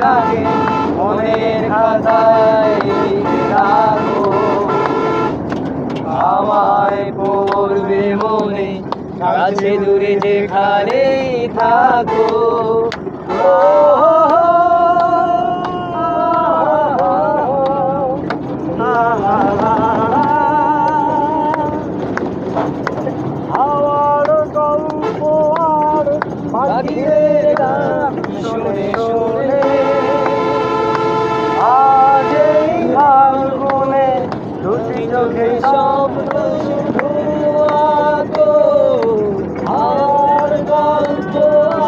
দিনটাকে মনের খাতায় লিখে রাখো, আমায় পড়বে মনে কাছে দূরে যেখানেই থাকো। হাওয়ার গল্প আর পাখিদের গান শুনে শুনে আজ এই ফাল্গুনে দুটি চোখে স্বপ্ন শুধু আঁকো, আর গল্প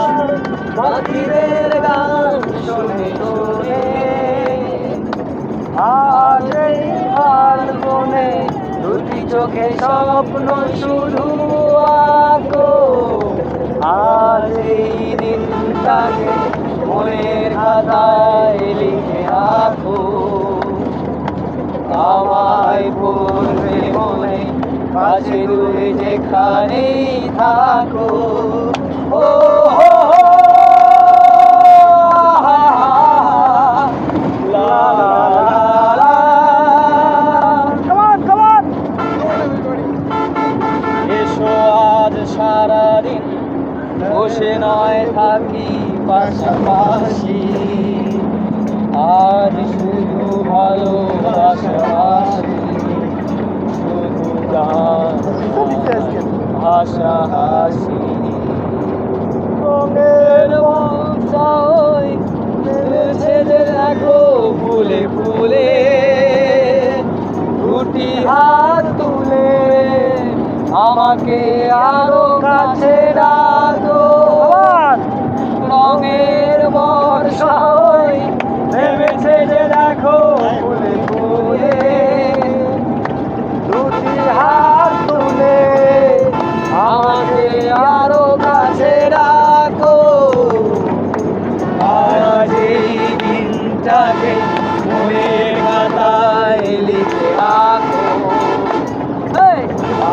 আর পাখিদের গান শুনে শুনে আজ এই ফাল্গুনে দুটি চোখে স্বপ্ন শুধু আঁকো, আজ এই দিনটাকে মনের খাতায় লিখে রাখো, আমায় পড়বে মনে কাছে দূরে যেখানেই থাকো। ও হো হো, লা লা লা লা। এসো আজ সারাদিন বসে নয় থাকি পাশাপাশি, আজ শুধু ভালোবাসাবাসি, শুধু গান ভাষা হাসি, রঙের বংশায় মেলেছে যে দেখো ফুলে ফুলে, দুটি হাত তুলে আমাকে আরো কাছে ডাকো, রঙের বর্ষায় নেমেছে যে দেখো ফুলে ফুলে, দুটি হাত তুলে আমাকে আরো কাছে ডাকো, আজ এই দিনটাকে মনের খাতায় লিখে রাখো,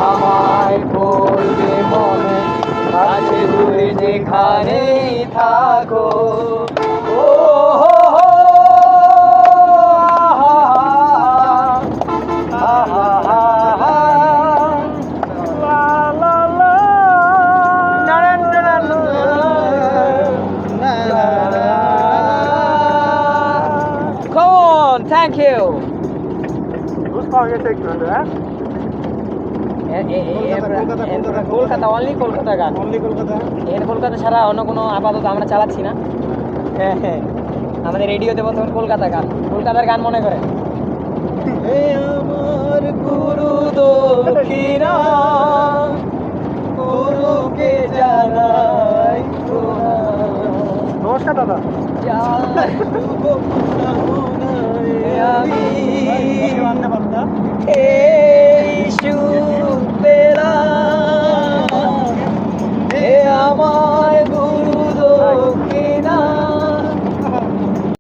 আমায় পড়বে মনে কাছে দূরে যেখানেই থাকো। ও হো হো, thank you. Kolkata, only Kolkata গান, এখানে কলকাতা ছাড়া অন্য কোনো আপাতত আমরা চালাচ্ছি না। হ্যাঁ হ্যাঁ, আমাদের রেডিওতে বর্তমান কলকাতা গান, কলকাতার গান মনে করে। আমার গুরু দক্ষিণা গুরুকে জানাই নমস্কার দাদা। আমি এই সুপে